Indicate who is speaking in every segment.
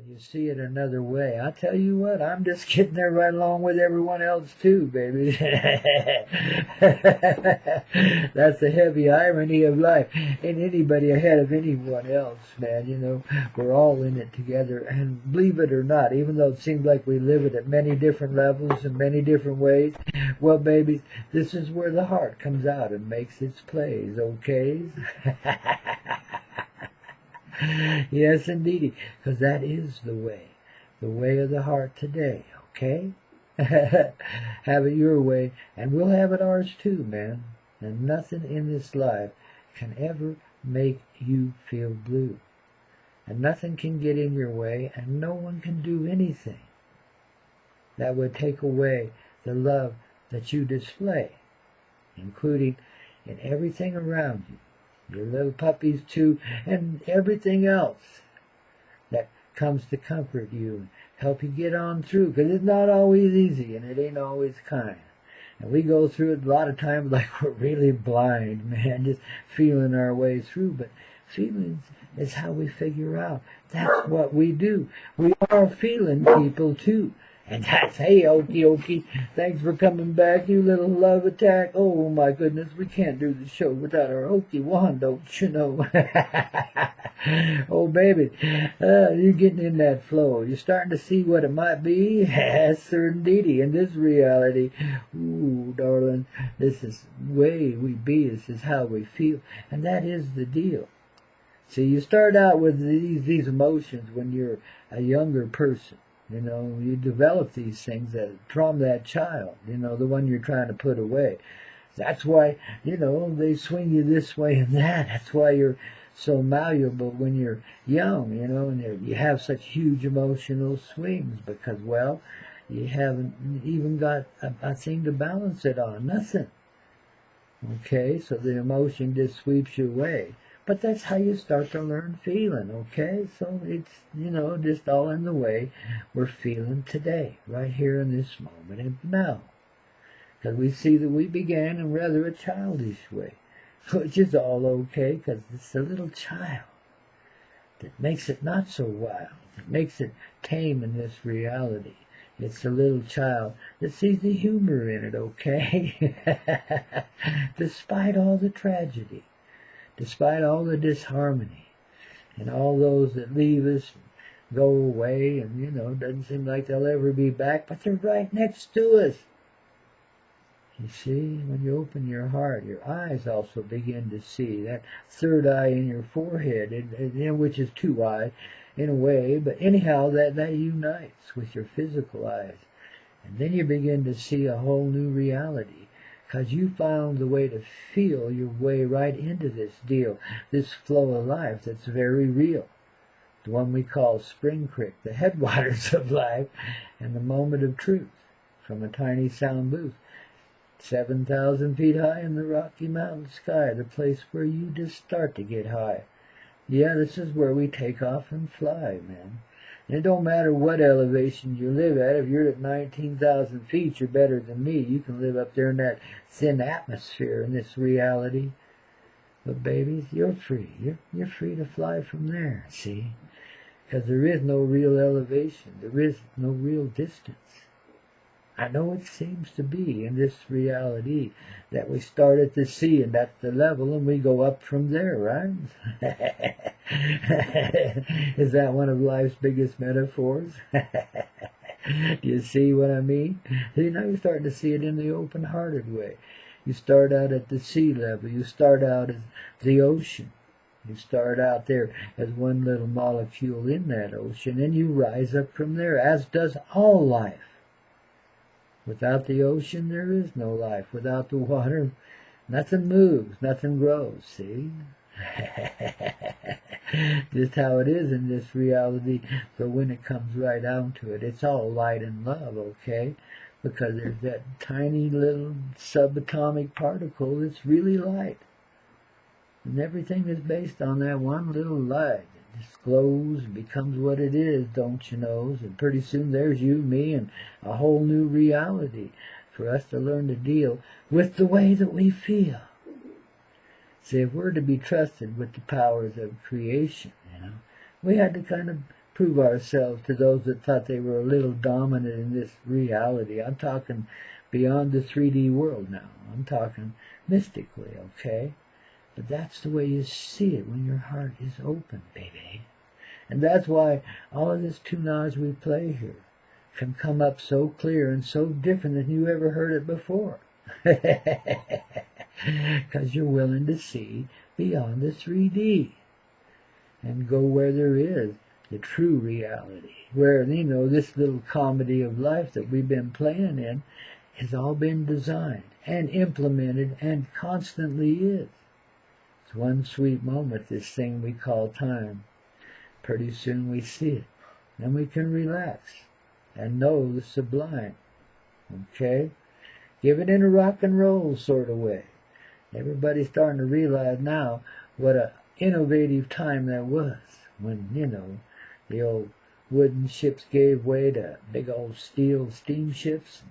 Speaker 1: You see it another way. I tell you what, I'm just getting there right along with everyone else too, baby. That's the heavy irony of life. Ain't anybody ahead of anyone else, man. You know, we're all in it together. And believe it or not, even though it seems like we live it at many different levels and many different ways, well, babies, this is where the heart comes out and makes its plays, okay? Yes, indeedy, because that is the way of the heart today, okay? Have it your way, and we'll have it ours too, man. And nothing in this life can ever make you feel blue. And nothing can get in your way, and no one can do anything that would take away the love that you display, including in everything around you. Your little puppies too, and everything else that comes to comfort you and help you get on through, because it's not always easy and it ain't always kind. And we go through it a lot of times like we're really blind, man, just feeling our way through. But feelings is how we figure out. That's what we do. We are feeling people too. And that's, hey, Oakie, thanks for coming back, you little love attack. Oh, my goodness, we can't do the show without our Oakie Wan, don't you know? Oh, baby, you're getting in that flow. You're starting to see what it might be. Yes, sir, indeedy, in this reality. Ooh, darling, this is the way we be. This is how we feel. And that is the deal. See, you start out with these emotions when you're a younger person. You know, you develop these things from that child, you know, the one you're trying to put away. That's why, you know, they swing you this way and that. That's why you're so malleable when you're young, you know, and you have such huge emotional swings because, well, you haven't even got a thing to balance it on. Nothing. Okay, so the emotion just sweeps you away. But that's how you start to learn feeling, okay? So it's, you know, just all in the way we're feeling today, right here in this moment and now. Because we see that we began in rather a childish way, which is all okay, because it's a little child that makes it not so wild, that makes it tame in this reality. It's a little child that sees the humor in it, okay? Despite all the tragedy. Despite all the disharmony and all those that leave us and go away and, you know, doesn't seem like they'll ever be back, but they're right next to us. You see, when you open your heart, your eyes also begin to see. That third eye in your forehead, which is two eyes in a way, but anyhow, that unites with your physical eyes. And then you begin to see a whole new reality. Because you found the way to feel your way right into this deal, this flow of life that's very real. The one we call Spring Crick, the headwaters of life, and the moment of truth from a tiny sound booth. 7,000 feet high in the Rocky Mountain sky, the place where you just start to get high. Yeah, this is where we take off and fly, man. And it don't matter what elevation you live at. If you're at 19,000 feet, you're better than me. You can live up there in that thin atmosphere in this reality. But babies, you're free. You're free to fly from there, see? Because there is no real elevation. There is no real distance. I know it seems to be in this reality that we start at the sea and that's the level and we go up from there, right? Is that one of life's biggest metaphors? Do you see what I mean? See, now you're starting to see it in the open-hearted way. You start out at the sea level. You start out as the ocean. You start out there as one little molecule in that ocean and you rise up from there, as does all life. Without the ocean, there is no life. Without the water, nothing moves, nothing grows, see? Just how it is in this reality. So when it comes right down to it, it's all light and love, okay? Because there's that tiny little subatomic particle that's really light. And everything is based on that one little light. It just glows and becomes what it is, don't you know? And pretty soon there's you, me, and a whole new reality for us to learn to deal with the way that we feel. See, if we're to be trusted with the powers of creation, you know, we had to kind of prove ourselves to those that thought they were a little dominant in this reality. I'm talking beyond the 3D world now. I'm talking mystically, okay? But that's the way you see it when your heart is open, baby. And that's why all of this tunage we play here can come up so clear and so different than you ever heard it before. Because you're willing to see beyond the 3D and go where there is the true reality, where, you know, this little comedy of life that we've been playing in has all been designed and implemented and constantly is. It's one sweet moment, this thing we call time. Pretty soon we see it, and we can relax and know the sublime. Okay? Give it in a rock and roll sort of way. Everybody's starting to realize now what a innovative time that was when, you know, the old wooden ships gave way to big old steel steamships.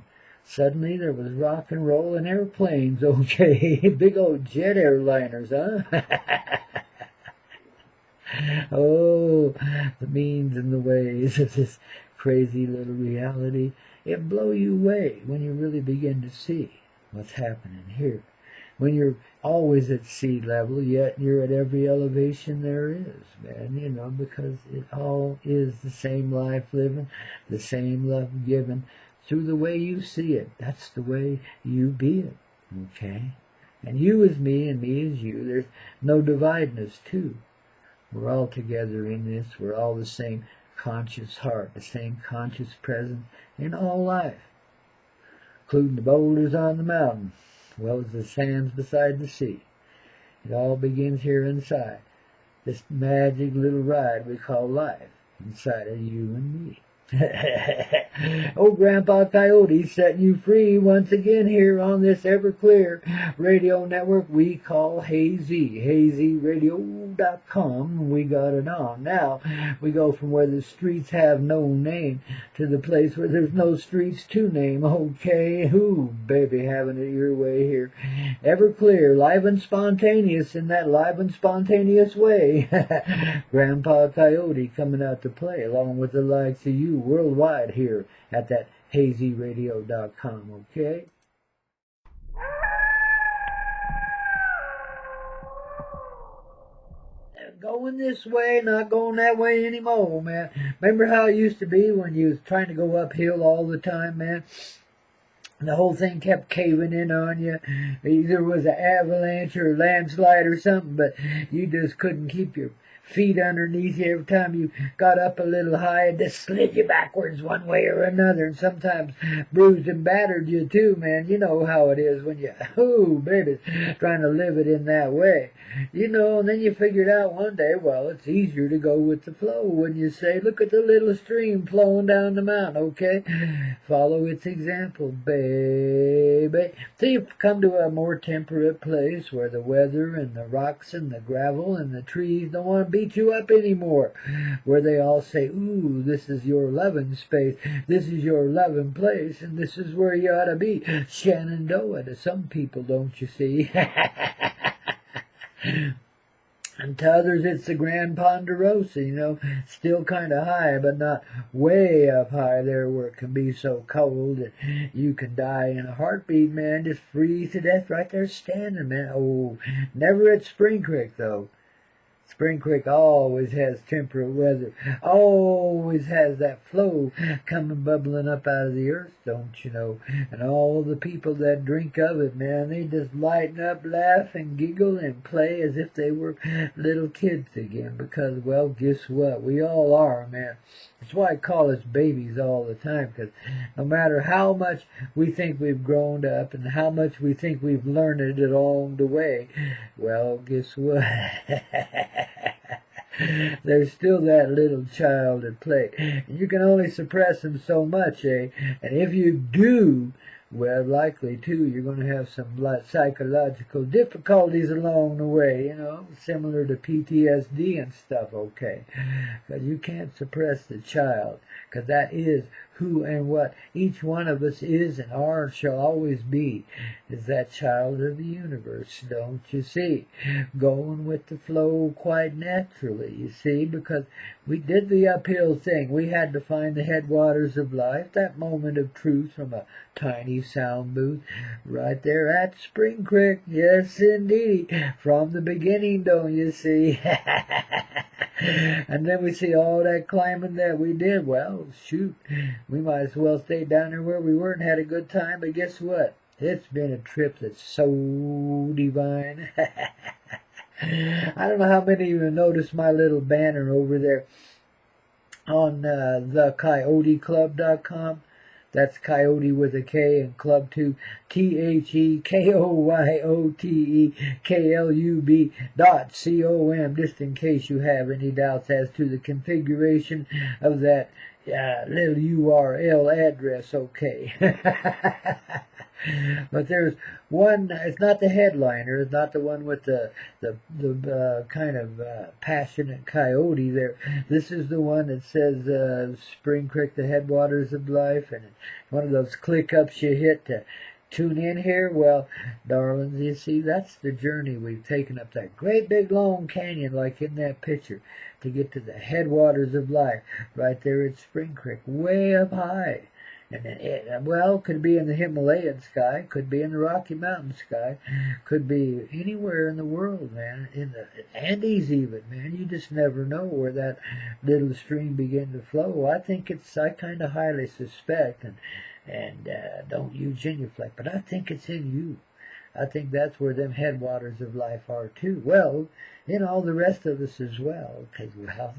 Speaker 1: Suddenly there was rock and roll and airplanes, okay? Big old jet airliners, huh? Oh, the means and the ways of this crazy little reality. It blow you away when you really begin to see what's happening here. When you're always at sea level, yet you're at every elevation there is, man, you know, because it all is the same life living, the same love given through the way you see it. That's the way you be it, okay? And you is me and me is you. There's no dividing us two. We're all together in this. We're all the same conscious heart, the same conscious presence in all life, including the boulders on the mountain, as well as the sands beside the sea. It all begins here inside, this magic little ride we call life, inside of you and me. Oh, Grandpaw Koyote setting you free once again here on this Everclear radio network we call Hazy, hazyradio.com. We got it on. Now we go from where the streets have no name to the place where there's no streets to name. Okay, who, baby, having it your way here. Everclear, live and spontaneous in that live and spontaneous way. Grandpaw Koyote coming out to play along with the likes of you worldwide here at that hazyradio.com, okay? Going this way, not going that way anymore, man. Remember how it used to be when you was trying to go uphill all the time, man? The whole thing kept caving in on you. Either was an avalanche or a landslide or something, but you just couldn't keep your feet underneath you. Every time you got up a little high, it just slid you backwards one way or another, and sometimes bruised and battered you too, man. You know how it is when you, baby, trying to live it in that way. You know, and then you figured out one day, well, it's easier to go with the flow when you say, look at the little stream flowing down the mountain, okay? Follow its example, baby. So you come to a more temperate place where the weather and the rocks and the gravel and the trees don't want to beat you up anymore, where they all say, ooh, this is your loving space, this is your loving place, and this is where you ought to be, Shenandoah to some people, don't you see? And to others it's the Grand Ponderosa, you know, still kind of high, but not way up high there where it can be so cold that you can die in a heartbeat, man, just freeze to death right there standing, man. Oh, never at Spring Creek, though. Spring Creek always has temperate weather, always has that flow coming bubbling up out of the earth, don't you know? And all the people that drink of it, man, they just lighten up, laugh, and giggle and play as if they were little kids again. Because, well, guess what? We all are, man. That's why I call us babies all the time, because no matter how much we think we've grown up and how much we think we've learned it along the way, well, guess what? There's still that little child at play. And you can only suppress him so much, eh? And if you do well, likely, too, you're going to have some psychological difficulties along the way, you know, similar to PTSD and stuff, okay? Because you can't suppress the child, because that is who and what each one of us is and are and shall always be, is that child of the universe, don't you see? Going with the flow quite naturally, you see, because we did the uphill thing. We had to find the headwaters of life, that moment of truth from a tiny sound booth right there at Spring Crick. Yes, indeed. From the beginning, don't you see? And then we see all that climbing that we did. Well, shoot, we might as well stay down there where we were and had a good time. But guess what? It's been a trip that's so divine. I don't know how many of you noticed my little banner over there on thecoyoteclub.com. That's Coyote with a K and Club too. TheKoyoteClub.com, just in case you have any doubts as to the configuration of that little URL address, okay. But there's one, it's not the headliner, it's not the one with the kind of passionate coyote there. This is the one that says Spring Crick, the headwaters of life, and one of those click-ups you hit to tune in here. Well, darlings, you see, that's the journey we've taken up that great big long canyon like in that picture to get to the headwaters of life right there at Spring Crick, way up high. And well, could be in the Himalayan sky, could be in the Rocky Mountain sky, could be anywhere in the world, man, in the Andes even, man. You just never know where that little stream began to flow. I kind of highly suspect, and don't you genuflect, but I think it's in you. I think that's where them headwaters of life are too. Well, in all the rest of us as well. Because, well,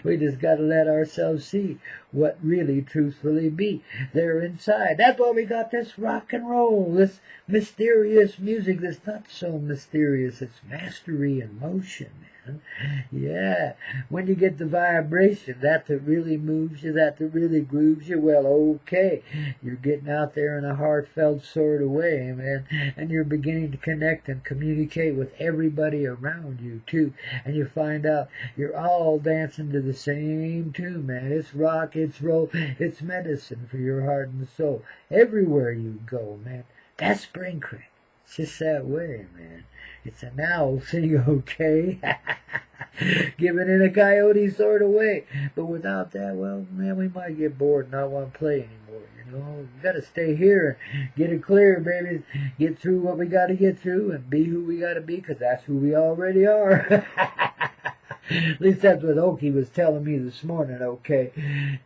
Speaker 1: we just got to let ourselves see what really truthfully be there inside. That's why we got this rock and roll, this mysterious music that's not so mysterious. It's mastery and motion, man. Yeah, when you get the vibration, that really moves you, that really grooves you, well, okay, you're getting out there in a heartfelt sort of way, man, and you're beginning to connect and communicate with everybody around you, too, and you find out you're all dancing to the same tune, man. It's rock, it's roll, it's medicine for your heart and soul, everywhere you go, man. That's Spring Crick. It's just that way, man. It's an owl thing, okay? Given in a coyote sort of way. But without that, well, man, we might get bored and not want to play anymore, you know? We got to stay here and get it clear, baby. Get through what we got to get through and be who we got to be, because that's who we already are. At least that's what Oakie was telling me this morning, okay?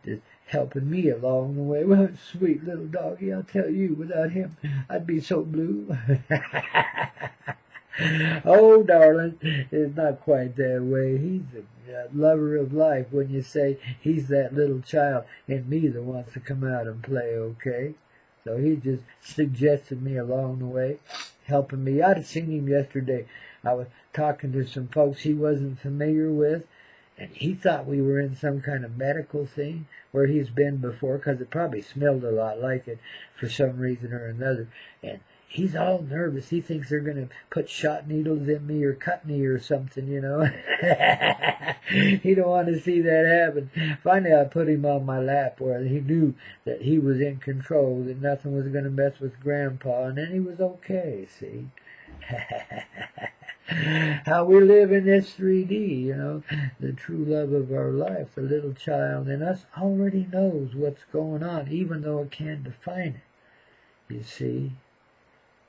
Speaker 1: Just helping me along the way. Well, sweet little doggy, I'll tell you, without him, I'd be so blue. Oh, darling, it's not quite that way. He's a lover of life when you say he's that little child in me that wants to come out and play, okay? So he just suggested me along the way, helping me. I'd seen him yesterday. I was talking to some folks he wasn't familiar with, and he thought we were in some kind of medical thing where he's been before, because it probably smelled a lot like it for some reason or another. And he's all nervous. He thinks they're going to put shot needles in me or cut me or something, you know. He don't want to see that happen. Finally, I put him on my lap where he knew that he was in control, that nothing was going to mess with Grandpa, and then he was okay, see. How we live in this 3D, you know, the true love of our life, the little child in us already knows what's going on, even though it can't define it, you see.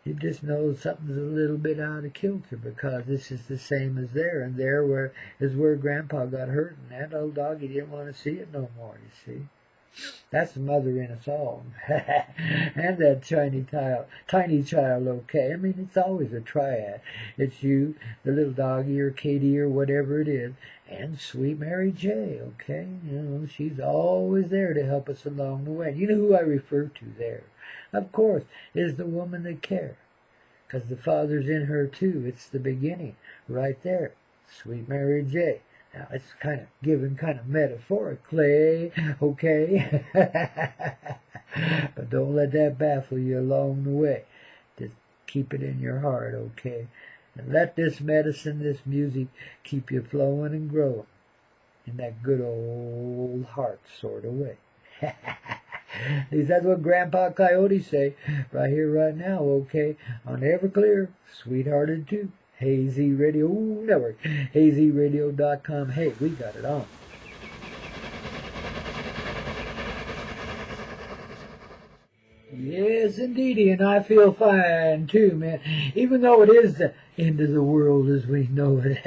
Speaker 1: It just knows something's a little bit out of kilter, because this is the same as there, and there is where Grandpa got hurt, and that old doggy didn't want to see it no more, you see. That's the mother in us all. And that tiny child, okay? I mean, it's always a triad. It's you, the little doggy, or Katie, or whatever it is, and sweet Mary J, okay? You know, she's always there to help us along the way. You know who I refer to there? Of course, is the woman that cares, because the Father's in her too. It's the beginning, right there. Sweet Mary J. Now, it's kind of given kind of metaphorically, okay? But don't let that baffle you along the way. Just keep it in your heart, okay? And let this medicine, this music, keep you flowing and growing in that good old heart sort of way. At least that's what Grandpa Koyote say right here, right now, okay? On Everclear, Sweethearted too. Hazy Radio Network, hazyradio.com. Hey, we got it on. Yes, indeedy, and I feel fine too, man. Even though it is the end of the world as we know it.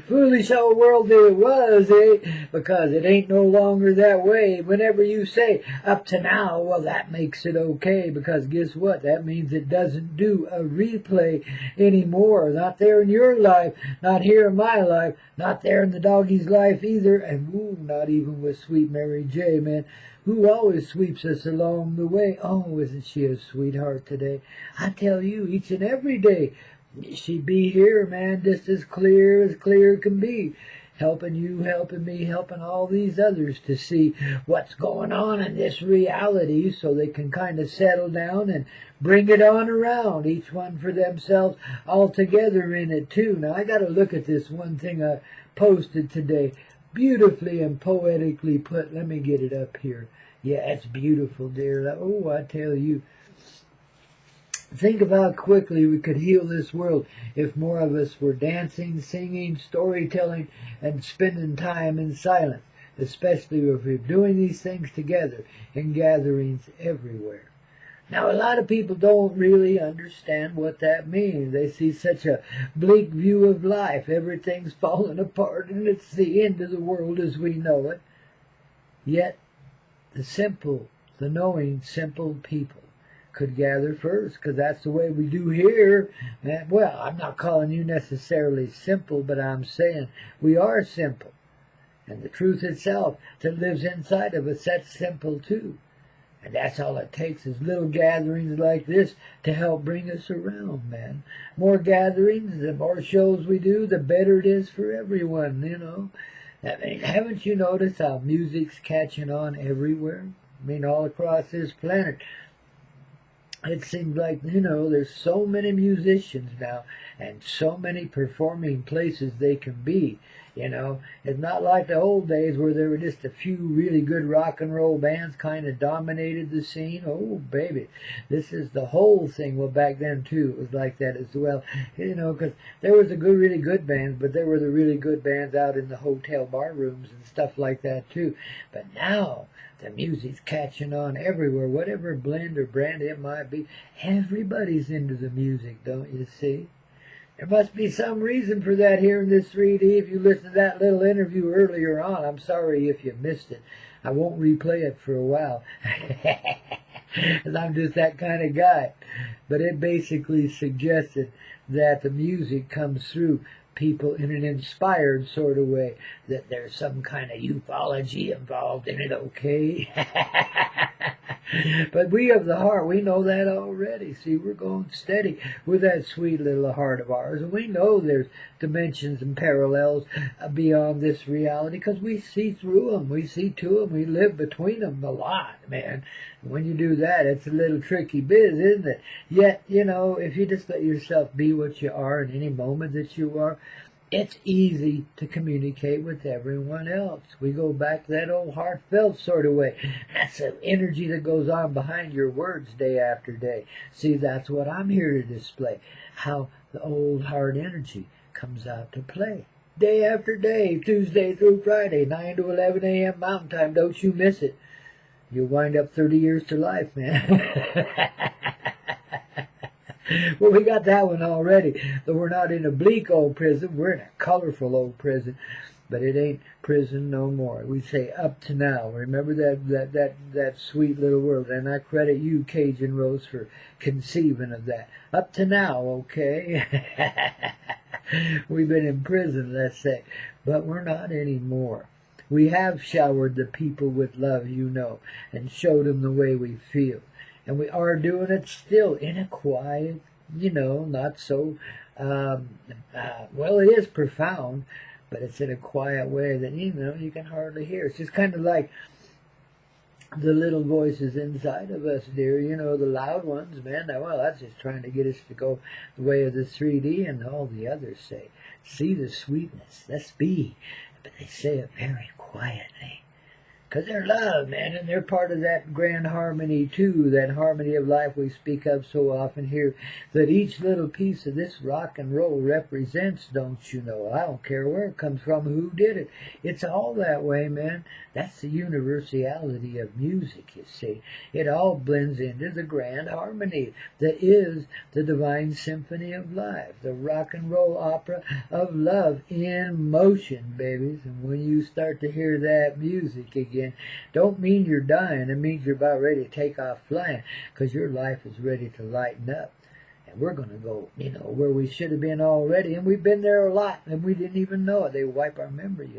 Speaker 1: Foolish old world that it was, eh? Because it ain't no longer that way. Whenever you say up to now, well, that makes it okay. Because guess what? That means it doesn't do a replay anymore. Not there in your life, not here in my life, not there in the doggy's life either, and ooh, not even with Sweet Mary J, man, who always sweeps us along the way. Oh, isn't she a sweetheart today? I tell you, each and every day, she'd be here, man, just as clear can be. Helping you, helping me, helping all these others to see what's going on in this reality so they can kind of settle down and bring it on around, each one for themselves, all together in it too. Now, I got to look at this one thing I posted today. Beautifully and poetically put. Let me get it up here. Yeah, it's beautiful, dear. Oh, I tell you. Think of how quickly we could heal this world if more of us were dancing, singing, storytelling, and spending time in silence, especially if we're doing these things together in gatherings everywhere. Now, a lot of people don't really understand what that means. They see such a bleak view of life. Everything's falling apart, and it's the end of the world as we know it. Yet, the knowing, simple people could gather first, because that's the way we do here. Man, well, I'm not calling you necessarily simple, but I'm saying we are simple. And the truth itself that lives inside of us, that's simple too. And that's all it takes is little gatherings like this to help bring us around, man. More gatherings, the more shows we do, the better it is for everyone, you know. I mean, haven't you noticed how music's catching on everywhere? I mean, all across this planet. It seems like, you know, there's so many musicians now and so many performing places they can be. You know, it's not like the old days where there were just a few really good rock and roll bands kind of dominated the scene. Oh, baby, this is the whole thing. Well, back then, too, it was like that as well. You know, because there was the really good bands, but there were the really good bands out in the hotel bar rooms and stuff like that, too. But now, the music's catching on everywhere, whatever blend or brand it might be. Everybody's into the music, don't you see? There must be some reason for that here in this 3D. If you listened to that little interview earlier on, I'm sorry if you missed it. I won't replay it for a while. Because I'm just that kind of guy. But it basically suggested that the music comes through people in an inspired sort of way, that there's some kind of ufology involved in it, okay? But we of the heart, we know that already. See, we're going steady with that sweet little heart of ours, and we know there's dimensions and parallels beyond this reality, because we see through them, we see to them, we live between them a lot, man. And when you do that, it's a little tricky biz, isn't it? Yet, you know, if you just let yourself be what you are in any moment that you are, it's easy to communicate with everyone else. We go back to that old heartfelt sort of way. That's the energy that goes on behind your words day after day. See, that's what I'm here to display, how the old heart energy comes out to play. Day after day, Tuesday through Friday, 9 to 11 a.m. Mountain Time. Don't you miss it. You'll wind up 30 years to life, man. Well, we got that one already. Though we're not in a bleak old prison, we're in a colorful old prison. But it ain't prison no more. We say up to now. Remember that sweet little word. And I credit you, Cajun Rose, for conceiving of that. Up to now, okay? We've been in prison, let's say. But we're not anymore. We have showered the people with love, you know, and showed them the way we feel. And we are doing it still in a quiet, you know, not so, well, it is profound, but it's in a quiet way that, you can hardly hear. It's just kind of like the little voices inside of us, dear, the loud ones, man. Well, that's just trying to get us to go the way of the 3D, and all the others say, see the sweetness, let's be. But they say it very quietly. Because they're loud, man, and they're part of that grand harmony, too, that harmony of life we speak of so often here, that each little piece of this rock and roll represents, don't you know? I don't care where it comes from, who did it. It's all that way, man. That's the universality of music, you see. It all blends into the grand harmony that is the divine symphony of life, the rock and roll opera of love in motion, babies. And when you start to hear that music again, don't mean you're dying. It means you're about ready to take off flying, because your life is ready to lighten up. And we're going to go, where we should have been already. And we've been there a lot, and we didn't even know it. They wipe our memory,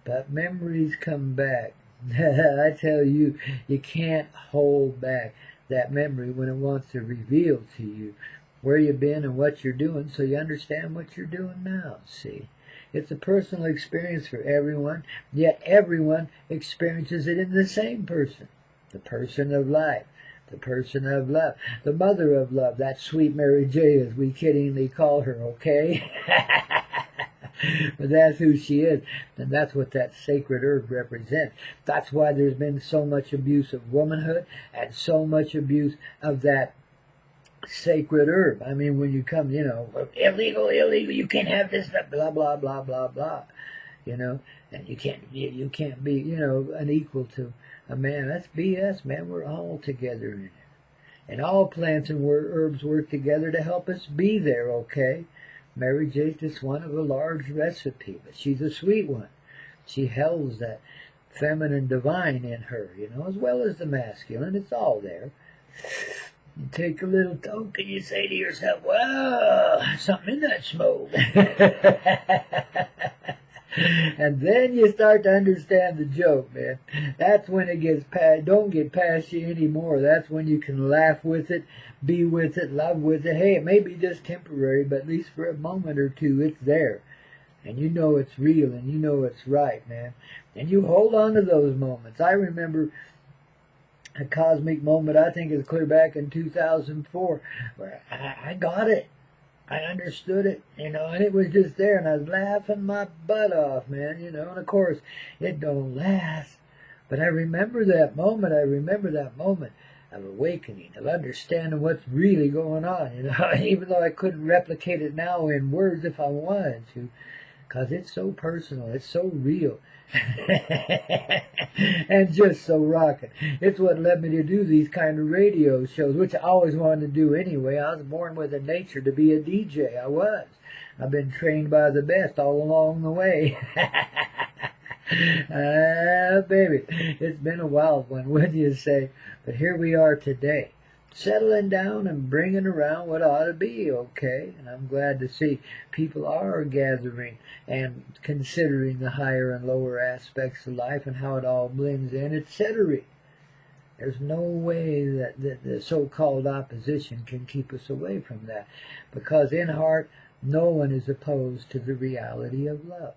Speaker 1: But memories come back. I tell you, you can't hold back that memory when it wants to reveal to you where you've been and what you're doing, so you understand what you're doing now, see. It's a personal experience for everyone, yet everyone experiences it in the same person. The person of life, the person of love, the mother of love, that sweet Mary J, as we kiddingly call her, okay? But that's who she is, and that's what that sacred herb represents. That's why there's been so much abuse of womanhood and so much abuse of that sacred herb. I mean, when you come, illegal, you can't have this, blah, blah, blah, blah, blah, and you can't be, an equal to a man. That's BS, man. We're all together in it. And all plants and herbs work together to help us be there, okay? Mary J's just one of a large recipe, but she's a sweet one. She holds that feminine divine in her, as well as the masculine. It's all there. You take a little toke and you say to yourself, well, something in that smoke. And then you start to understand the joke, man. That's when it gets past, don't get past you anymore. That's when you can laugh with it, be with it, love with it. Hey, it may be just temporary, but at least for a moment or two, it's there. And you know it's real, and you know it's right, man. And you hold on to those moments. I remember a cosmic moment, I think it's clear back in 2004, where I got it. I understood it, and it was just there, and I was laughing my butt off, man, and of course, it don't last. But I remember that moment. I remember that moment of awakening, of understanding what's really going on, even though I couldn't replicate it now in words if I wanted to, because it's so personal, it's so real. And just so rocking. It's what led me to do these kind of radio shows, which I always wanted to do anyway. I was born with a nature to be a DJ. I was. I've been trained by the best all along the way. Baby, it's been a wild one, wouldn't you say? But here we are today, settling down and bringing around what ought to be, okay? And I'm glad to see people are gathering and considering the higher and lower aspects of life and how it all blends in, etc. There's no way that the so-called opposition can keep us away from that, because in heart, no one is opposed to the reality of love.